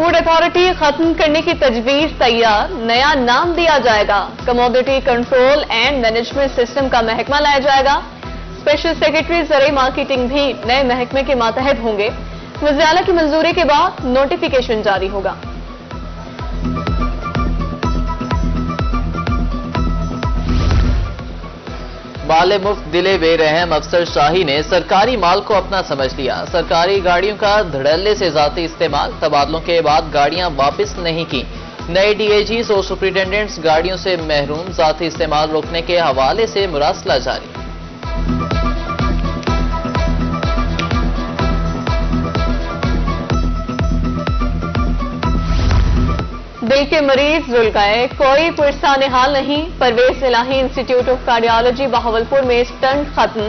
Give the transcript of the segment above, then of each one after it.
Food authority खत्म करने की तजवीज तैयार, नया नाम दिया जाएगा। Commodity control and management system का महकमा लाया जाएगा। स्पेशल सेक्रेटरी ज़राई मार्केटिंग भी नए महकमे के मातहत होंगे। वज़ीर-ए-आला की मंजूरी के बाद नोटिफिकेशन जारी होगा। माले मुफ्त दिले बेरहम अफसर शाही ने सरकारी माल को अपना समझ लिया। सरकारी गाड़ियों का धड़ल्ले से जाती इस्तेमाल, तबादलों के बाद गाड़ियां वापस नहीं की। नए डीएजीज और सुपरिटेंडेंट्स गाड़ियों से महरूम, जाती इस्तेमाल रोकने के हवाले से मुरासला जारी। दिल के मरीज रुल गए, कोई पुरसानिहाल नहीं। परवेज इलाही इंस्टीट्यूट ऑफ कार्डियोलॉजी बहावलपुर में स्टंट खत्म,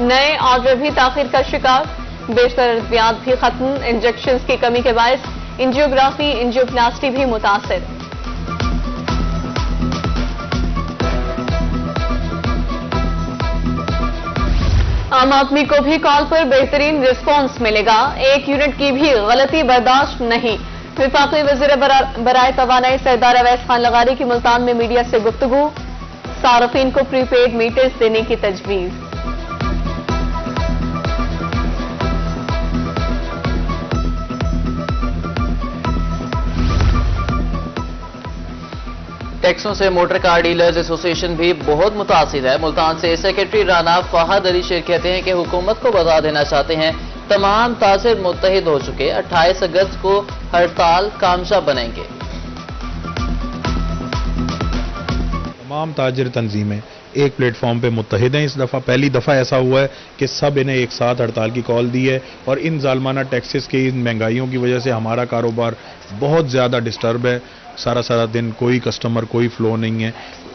नए ऑर्डर भी ताखिर का शिकार। बेशतर अद्वियात भी खत्म, इंजेक्शंस की कमी के बायस एंजियोग्राफी एंजियोप्लास्टी भी मुतासिर। आम आदमी को भी कॉल पर बेहतरीन रिस्पॉन्स मिलेगा, एक यूनिट की भी गलती बर्दाश्त नहीं। वफाकी वज़ीर बराए तवानाई सरदार अवैस खान लगारी की मुल्तान में मीडिया से गुफ्तगू, सारफीन को प्रीपेड मीटर्स देने की तजवीज। टैक्सों से मोटर कार डीलर्स एसोसिएशन भी बहुत मुतासिर है। मुल्तान से सेक्रेटरी राना फहद अली शेर कहते हैं कि हुकूमत को बता देना चाहते हैं तमाम ताजिर मुत्तहिद हो चुके, 28 अगस्त को हड़ताल कामयाब बनाएंगे। तमाम ताजिर तंजीमें एक प्लेटफॉर्म पे मुत्तहिद हैं। इस दफ़ा पहली दफ़ा ऐसा हुआ है कि सब इन्हें एक साथ हड़ताल की कॉल दी है और इन जालमाना टैक्सेस की, इन महंगाइयों की वजह से हमारा कारोबार बहुत ज़्यादा डिस्टर्ब है। सारा दिन कोई कस्टमर, कोई फ्लो नहीं है।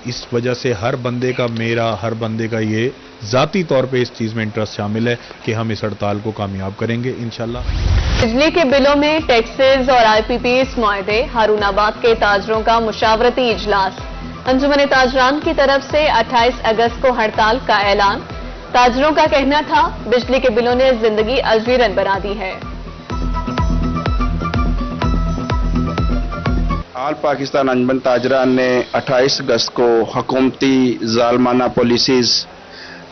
इस वजह से हर बंदे का, मेरा हर बंदे का ये ज़ाती तौर पे इस चीज़ में इंटरेस्ट शामिल है कि हम इस हड़ताल को कामयाब करेंगे इंशाल्लाह। बिजली के बिलों में टैक्सेस और आईपीपीएस मुआहदे, हारूनाबाद के ताजरों का मुशावरती इजलास। अंजुमन ताजरान की तरफ से 28 अगस्त को हड़ताल का ऐलान। ताजरों का कहना था बिजली के बिलों ने जिंदगी अजवीरन बना दी है। आल पाकिस्तान अंजुमन ताजरान ने 28 अगस्त को हुकूमती जालमाना पॉलिसीज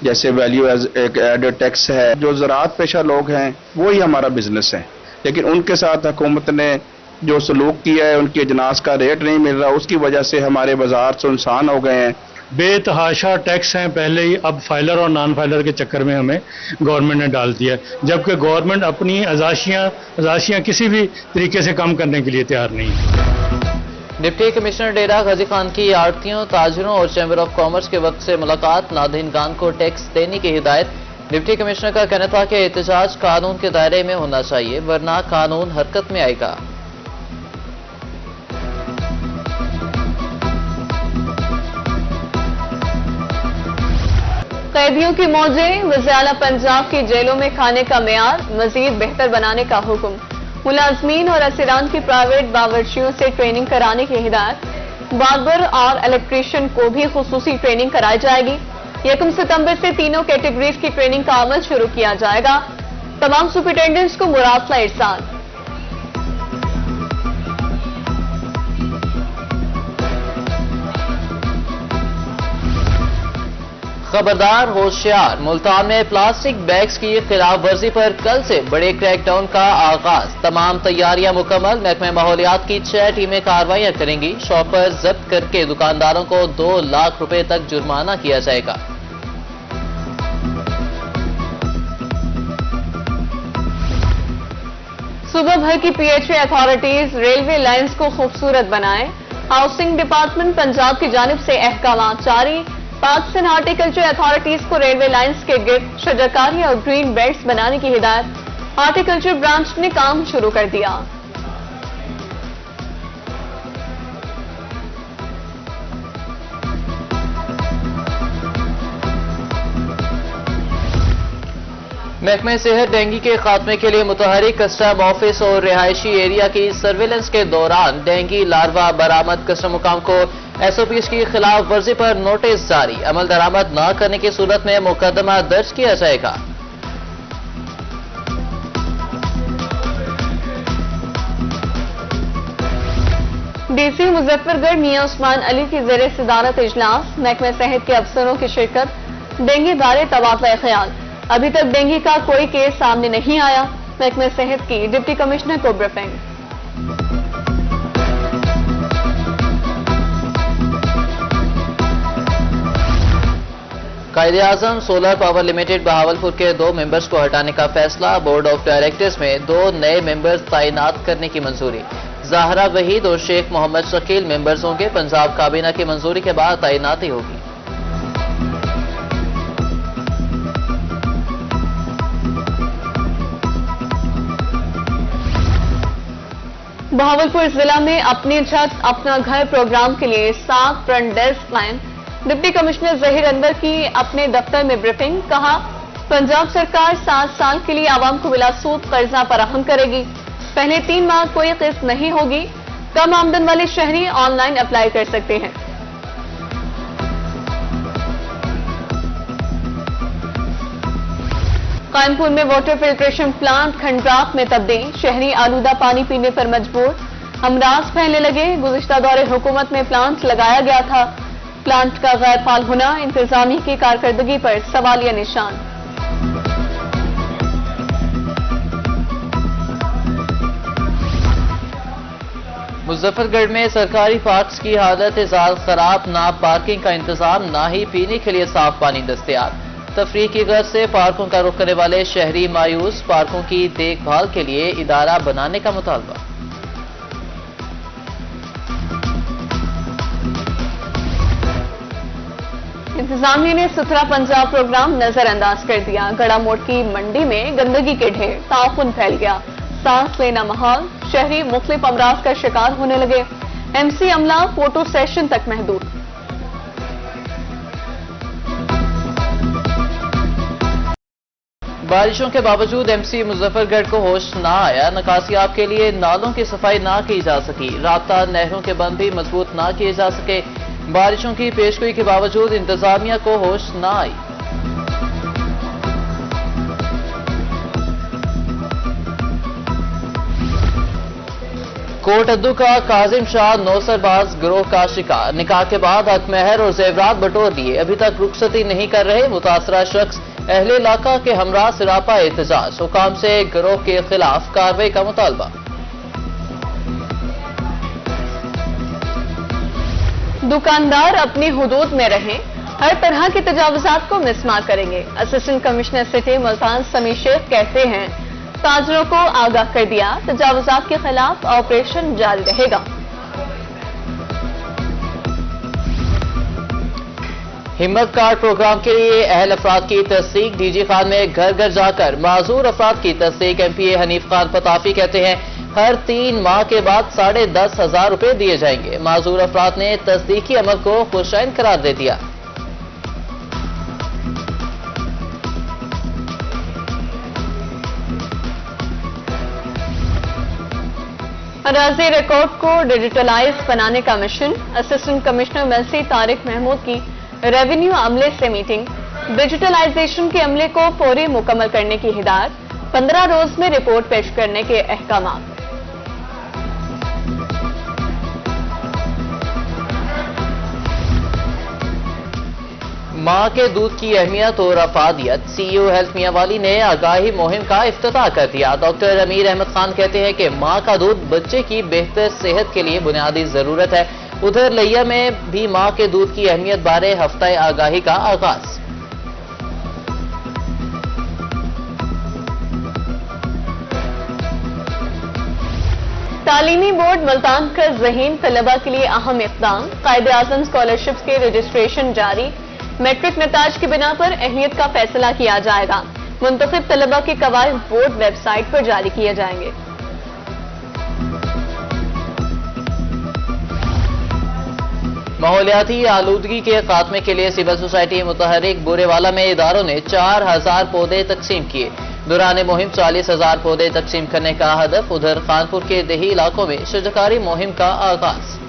जैसे वैल्यू एडेड टैक्स है, जो ज़राअत पेशा लोग हैं वही हमारा बिजनेस है, लेकिन उनके साथ हुकूमत ने जो सलूक किया है, उनकी अजनास का रेट नहीं मिल रहा, उसकी वजह से हमारे बाजार सुनसान हो गए हैं। बेतहाशा टैक्स हैं पहले ही, अब फाइलर और नॉन फाइलर के चक्कर में हमें गवर्नमेंट ने डाल दिया, जबकि गवर्नमेंट अपनी अजाशियां किसी भी तरीके से कम करने के लिए तैयार नहीं है। डिप्टी कमिश्नर डेरा गाजी खान की आड़तियों, ताजरों और चैम्बर ऑफ कॉमर्स के वक्त से मुलाकात, नादहिनगान को टैक्स देने की हिदायत। डिप्टी कमिश्नर का कहना था कि एहतजाज कानून के दायरे में होना चाहिए, वरना कानून हरकत में आएगा। कैदियों की मौजें, वज़ीर-ए-आला पंजाब की जेलों में खाने का मेयार मजीद बेहतर बनाने का हुक्म। मुलाजमीन और असीरान की प्राइवेट बावर्चियों से ट्रेनिंग कराने की हिदायत। बार्बर और इलेक्ट्रीशियन को भी खुसूसी ट्रेनिंग कराई जाएगी। 1 सितंबर से तीनों कैटेगरीज की ट्रेनिंग का अमल शुरू किया जाएगा। तमाम सुपरिटेंडेंट्स को मुरासला इरसाल। खबरदार, होशियार, मुल्तान में प्लास्टिक बैग्स की खिलाफ वर्जी पर कल से बड़े क्रैकडाउन का आगाज। तमाम तैयारियां मुकम्मल, महकमे माहौलियात की 6 टीमें कार्रवाइयां करेंगी। शॉपर जब्त करके दुकानदारों को 2 लाख रुपए तक जुर्माना किया जाएगा। सुबह भर की पीएचए अथॉरिटीज रेलवे लाइंस को खूबसूरत बनाएं। हाउसिंग डिपार्टमेंट पंजाब की जानिब से अहकाम जारी। पार्क्स एंड हार्टिकल्चर अथॉरिटीज को रेलवे लाइंस के गिर्द शजरकारी और ग्रीन बेल्ट्स बनाने की हिदायत। हार्टिकल्चर ब्रांच ने काम शुरू कर दिया। महकमे सेहत डेंगू के खात्मे के लिए मुतहरिक, कस्टम ऑफिस और रिहायशी एरिया की सर्विलेंस के दौरान डेंगू लार्वा बरामद। कस्टम हुकाम को एसओपीज की खिलाफ वर्जी पर नोटिस जारी। अमल दरामद न करने की सूरत में मुकदमा दर्ज किया जाएगा। डीसी मुजफ्फरगढ़ मियां उस्मान अली की ज़ेरे सदारत इजलास, महकमे सेहत के अफसरों की शिरकत, डेंगू बारे तबादला ख्याल। अभी तक डेंगू का कोई केस सामने नहीं आया, महकमे सेहत की डिप्टी कमिश्नर को briefing. Quaid-e-Azam solar power limited Bahawalpur के 2 मेंबर्स को हटाने का फैसला, बोर्ड ऑफ डायरेक्टर्स में 2 नए मेंबर्स तैनात करने की मंजूरी। ज़ाहरा वहीद और शेख मोहम्मद शकील मेंबर्स होंगे, पंजाब काबीना की मंजूरी के बाद तैनाती होगी। बहावलपुर जिला में अपनी छत अपना घर प्रोग्राम के लिए 7 front desk plan, deputy commissioner Zaheer Anwar की अपने दफ्तर में ब्रीफिंग। कहा, पंजाब सरकार 7 साल के लिए आवाम को बिला सूद कर्जा फराहम करेगी। पहले 3 माह कोई किस्त नहीं होगी। कम आमदन वाले शहरी ऑनलाइन अप्लाई कर सकते हैं। कानपुर में वाटर फिल्ट्रेशन प्लांट खंडरात में तब्दील, शहरी आलूदा पानी पीने पर मजबूर, अमराज फैलने लगे। गुज़िश्ता दौरे हुकूमत में प्लांट लगाया गया था, प्लांट का गैर फाल होना इंतजामिया की कारकर्दगी पर सवालिया निशान। मुजफ्फरगढ़ में सरकारी पार्क्स की हालत खराब, ना पार्किंग का इंतजाम, ना ही पीने के लिए साफ पानी दस्तयाब। तफरीह की गर्ज से पार्कों का रुख करने वाले शहरी मायूस, पार्कों की देखभाल के लिए इदारा बनाने का मुतालबा। इंतजामिया ने सुथरा पंजाब प्रोग्राम नजरअंदाज कर दिया। गड़ा मोड़ की मंडी में गंदगी के ढेर, ताउन फैल गया, सांस लेना माहौल, शहरी मुख्तलिफ अमराज का शिकार होने लगे। एमसी अमला फोटो सेशन तक महदूद। बारिशों के बावजूद एमसी मुजफ्फरगढ़ को होश ना आया, निकासियाब के लिए नालों की सफाई ना की जा सकी, राब्ता नहरों के बंद भी मजबूत ना किए जा सके। बारिशों की पेशगोई के बावजूद इंतजामिया को होश ना आई। कोट अद्दू का काजिम शाह नौसरबाज गिरोह का शिकार, निकाह के बाद हकमहर और जेवरात बटोर लिए, अभी तक रुखसती नहीं कर रहे मुतासरा शख्स। अहले इलाका के हमरा सिरापा एहतजाज, हुकाम से गिरोह के खिलाफ कार्रवाई का मुतालबा। दुकानदार अपनी हुदूद में रहें, हर तरह के तजावुजात को मिसमार करेंगे। Assistant commissioner city Multan Sameer Sheikh कहते हैं, ताजरों को आगाह कर दिया, तजावुजात के खिलाफ ऑपरेशन जारी रहेगा। हिम्मत कार्ड प्रोग्राम के लिए अहल अफराद की तस्दीक, डीजी खान में घर घर जाकर माजूर अफराद की तस्दीक। एमपीए हनीफ खान पताफी कहते हैं, हर 3 माह के बाद 10,500 रुपए दिए जाएंगे। माजूर अफराद ने तस्दीकी अमल को खुशैन करार दे दिया। अराजी रिकॉर्ड को डिजिटलाइज बनाने का मिशन, असिस्टेंट कमिश्नर मलसी तारिक महमूद की रेवेन्यू अमले से मीटिंग। डिजिटलाइजेशन के अमले को फौरी मुकम्मल करने की हिदायत, 15 रोज में रिपोर्ट पेश करने के अहकाम। मां के दूध की अहमियत और अफादियत, सीईओ हेल्थ मियांवाली ने आगाही मुहिम का इफ्तिताह कर दिया। डॉक्टर अमीर अहमद खान कहते हैं कि मां का दूध बच्चे की बेहतर सेहत के लिए बुनियादी जरूरत है। उधर लिया में भी मां के दूध की अहमियत बारे हफ्ता आगाही का आगाज। तालीमी बोर्ड मुल्तान का ज़हीन तलबा के लिए अहम इक़दाम, कायदे-आज़म स्कॉलरशिप्स के रजिस्ट्रेशन जारी। मैट्रिक नताज की बिना पर अहमियत का फैसला किया जाएगा। मुंतखब तलबा के कवायद बोर्ड वेबसाइट पर जारी किए जाएंगे। माहौलियाती आलूदगी के खात्मे के लिए सिविल सोसाइटी मुतहरिक बुरेवाला में इदारों ने 4,000 पौधे तकसीम किए। दौरान मुहिम 40,000 पौधे तकसीम करने का हदफ। उधर कानपुर के देही इलाकों में शजरकारी मुहिम का आगाज।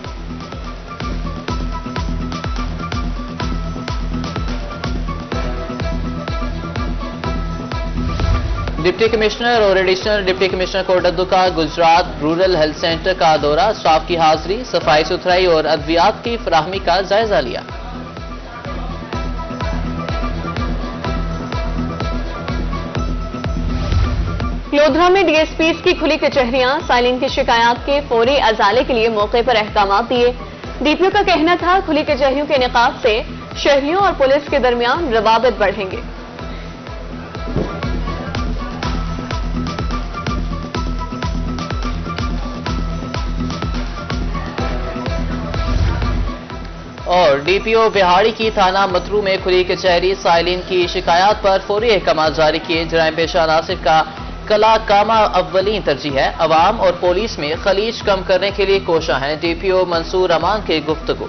ڈپٹی کمشنر اور ایڈیشنل ڈپٹی کمشنر کوٹدو کا گجرات رورل ہیلتھ سینٹر کا دورہ، اسٹاف کی حاضری، صفائی ستھرائی اور ادویات کی فراہمی کا جائزہ لیا۔ لودھرا میں ڈی ایس پیز کی کھلی کچہریاں، سائلین کی شکایات کے فوری ازالے کے لیے موقع پر احکامات دیے۔ ڈی پی او کا کہنا تھا کھلی کچہریوں کے انعقاد سے شہریوں اور پولیس کے درمیان روابط بڑھیں گے۔ اور ڈی پی او بہاڑی کی تھانہ مترو میں کھلی کچہری، سائلین کی شکایات پر فوری احکامات جاری کیے۔ جرائم پیشہ عناصر کا کلا کامہ اولین ترجیح ہے، عوام اور پولیس میں خلیج کم کرنے کے لیے کوشاں ہیں۔ ڈی پی او منصور امان کی گفتگو۔